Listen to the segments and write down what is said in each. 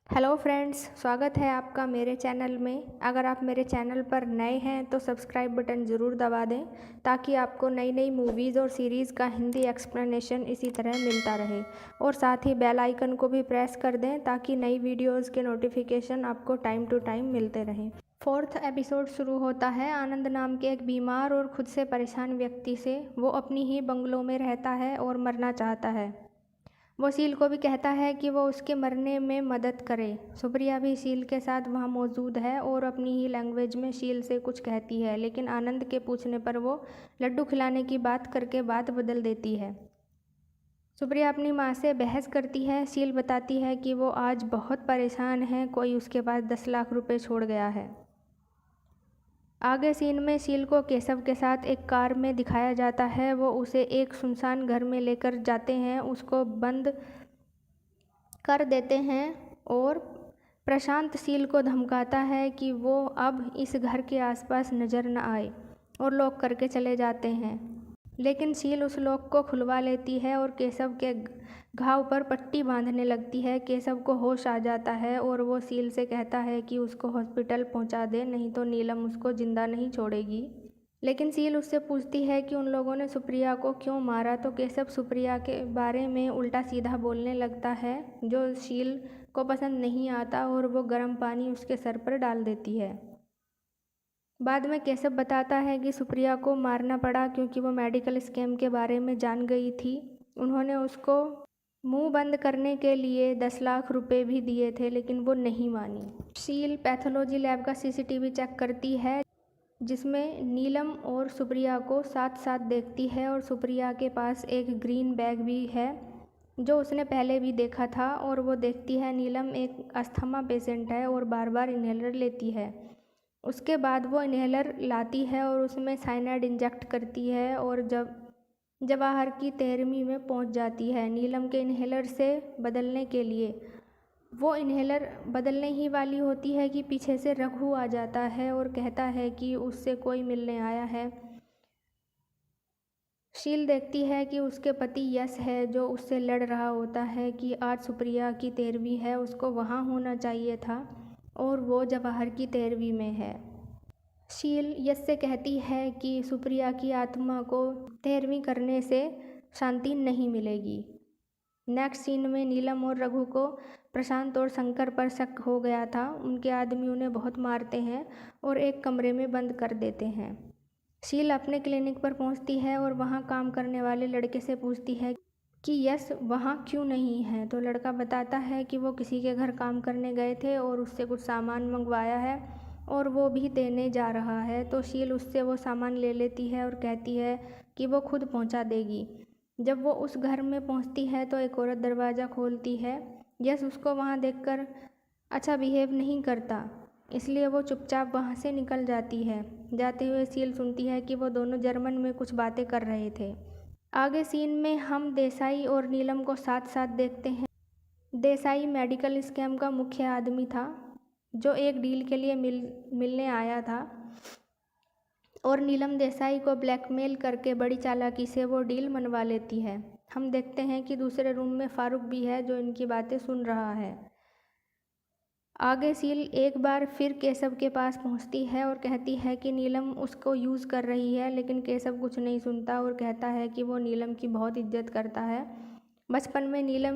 Hello friends, स्वागत है आपका मेरे चैनल में। अगर आप मेरे चैनल पर नए हैं तो सब्सक्राइब बटन ज़रूर दबा दें ताकि आपको नई नई मूवीज़ और सीरीज़ का हिंदी एक्सप्लेनेशन इसी तरह मिलता रहे। और साथ ही बेल आइकन को भी प्रेस कर दें ताकि नई वीडियोज़ के नोटिफिकेशन आपको टाइम टू टाइम मिलते रहें। 4th एपिसोड शुरू होता है आनंद नाम के एक बीमार और खुद से परेशान व्यक्ति से। वो अपनी ही बंगलों में रहता है और मरना चाहता है। वो शील को भी कहता है कि वो उसके मरने में मदद करे। सुप्रिया भी शील के साथ वहाँ मौजूद है और अपनी ही लैंग्वेज में शील से कुछ कहती है, लेकिन आनंद के पूछने पर वो लड्डू खिलाने की बात करके बात बदल देती है। सुप्रिया अपनी माँ से बहस करती है। शील बताती है कि वो आज बहुत परेशान है, कोई उसके पास 10 लाख रुपए छोड़ गया है। आगे सीन में शील को केशव के साथ एक कार में दिखाया जाता है। वो उसे एक सुनसान घर में लेकर जाते हैं, उसको बंद कर देते हैं और प्रशांत शील को धमकाता है कि वो अब इस घर के आसपास नज़र न आए और लॉक करके चले जाते हैं। लेकिन शील उस लॉक को खुलवा लेती है और केशव के घाव पर पट्टी बांधने लगती है। केशव को होश आ जाता है और वो शील से कहता है कि उसको हॉस्पिटल पहुंचा दे, नहीं तो नीलम उसको जिंदा नहीं छोड़ेगी। लेकिन शील उससे पूछती है कि उन लोगों ने सुप्रिया को क्यों मारा, तो केशव सुप्रिया के बारे में उल्टा सीधा बोलने लगता है जो शील को पसंद नहीं आता और वो गर्म पानी उसके सर पर डाल देती है। बाद में केशव बताता है कि सुप्रिया को मारना पड़ा क्योंकि वो मेडिकल स्कैम के बारे में जान गई थी। उन्होंने उसको मुंह बंद करने के लिए 10 लाख रुपए भी दिए थे, लेकिन वो नहीं मानी। शील पैथोलॉजी लैब का सीसीटीवी चेक करती है जिसमें नीलम और सुप्रिया को साथ साथ देखती है और सुप्रिया के पास एक ग्रीन बैग भी है जो उसने पहले भी देखा था। और वो देखती है नीलम एक अस्थमा पेशेंट है और बार बार इन्हेलर लेती है। उसके बाद वो इन्हेलर लाती है और उसमें साइनाइड इंजेक्ट करती है और जब जवाहर की 13वीं में पहुंच जाती है नीलम के इन्हेलर से बदलने के लिए। वो इन्हेलर बदलने ही वाली होती है कि पीछे से रघु आ जाता है और कहता है कि उससे कोई मिलने आया है। शील देखती है कि उसके पति यश है जो उससे लड़ रहा होता है कि आज सुप्रिया की 13वीं है, उसको वहाँ होना चाहिए था और वो जवाहर की 13वीं में है। शील यश से कहती है कि सुप्रिया की आत्मा को 13वीं करने से शांति नहीं मिलेगी। नेक्स्ट सीन में नीलम और रघु को प्रशांत और शंकर पर शक हो गया था। उनके आदमी उन्हें बहुत मारते हैं और एक कमरे में बंद कर देते हैं। शील अपने क्लिनिक पर पहुंचती है और वहां काम करने वाले लड़के से पूछती है कि यश वहां क्यों नहीं है, तो लड़का बताता है कि वो किसी के घर काम करने गए थे और उससे कुछ सामान मंगवाया है और वो भी देने जा रहा है। तो शील उससे वो सामान ले लेती है और कहती है कि वो खुद पहुंचा देगी। जब वो उस घर में पहुंचती है तो एक औरत दरवाज़ा खोलती है। यश उसको वहां देखकर अच्छा बिहेव नहीं करता, इसलिए वो चुपचाप वहां से निकल जाती है। जाते हुए शील सुनती है कि वो दोनों जर्मन में कुछ बातें कर रहे थे। आगे सीन में हम देसाई और नीलम को साथ साथ देखते हैं। देसाई मेडिकल स्कैम का मुख्य आदमी था जो एक डील के लिए मिलने आया था और नीलम देसाई को ब्लैकमेल करके बड़ी चालाकी से वो डील मनवा लेती है। हम देखते हैं कि दूसरे रूम में फारूक भी है जो इनकी बातें सुन रहा है। आगे शील एक बार फिर केशव के पास पहुंचती है और कहती है कि नीलम उसको यूज़ कर रही है, लेकिन केशव कुछ नहीं सुनता और कहता है कि वो नीलम की बहुत इज्जत करता है। बचपन में नीलम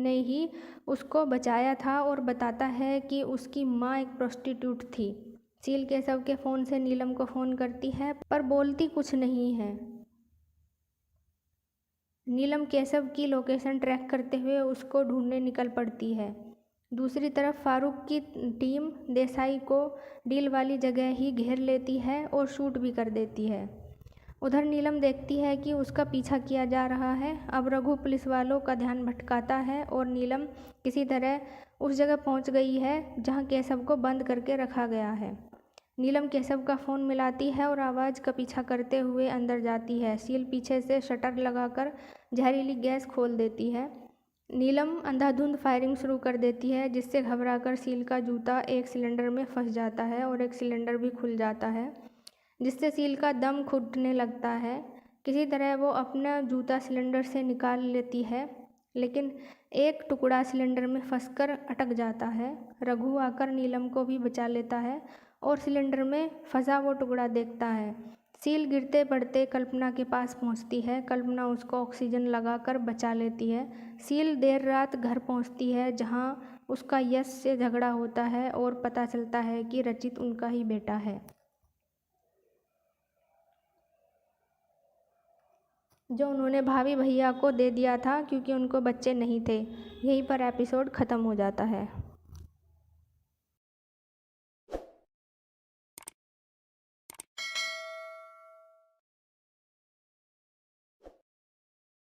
ने ही उसको बचाया था और बताता है कि उसकी माँ एक प्रोस्टिट्यूट थी। शील केशव के फ़ोन से नीलम को फ़ोन करती है पर बोलती कुछ नहीं है। नीलम केशव की लोकेशन ट्रैक करते हुए उसको ढूंढने निकल पड़ती है। दूसरी तरफ फारूक की टीम देसाई को डील वाली जगह ही घेर लेती है और शूट भी कर देती है। उधर नीलम देखती है कि उसका पीछा किया जा रहा है। अब रघु पुलिस वालों का ध्यान भटकाता है और नीलम किसी तरह उस जगह पहुंच गई है जहां केशव को बंद करके रखा गया है। नीलम केशव का फ़ोन मिलाती है और आवाज़ का पीछा करते हुए अंदर जाती है। शील पीछे से शटर लगाकर जहरीली गैस खोल देती है। नीलम अंधाधुंध फायरिंग शुरू कर देती है जिससे घबराकर शील का जूता एक सिलेंडर में फंस जाता है और एक सिलेंडर भी खुल जाता है जिससे शील का दम घुटने लगता है। किसी तरह वो अपना जूता सिलेंडर से निकाल लेती है, लेकिन एक टुकड़ा सिलेंडर में फंसकर अटक जाता है। रघु आकर नीलम को भी बचा लेता है और सिलेंडर में फंसा वो टुकड़ा देखता है। सील गिरते पड़ते कल्पना के पास पहुंचती है। कल्पना उसको ऑक्सीजन लगाकर बचा लेती है। सील देर रात घर पहुंचती है जहां उसका यश से झगड़ा होता है और पता चलता है कि रचित उनका ही बेटा है, जो उन्होंने भाभी भैया को दे दिया था क्योंकि उनको बच्चे नहीं थे। यहीं पर एपिसोड ख़त्म हो जाता है।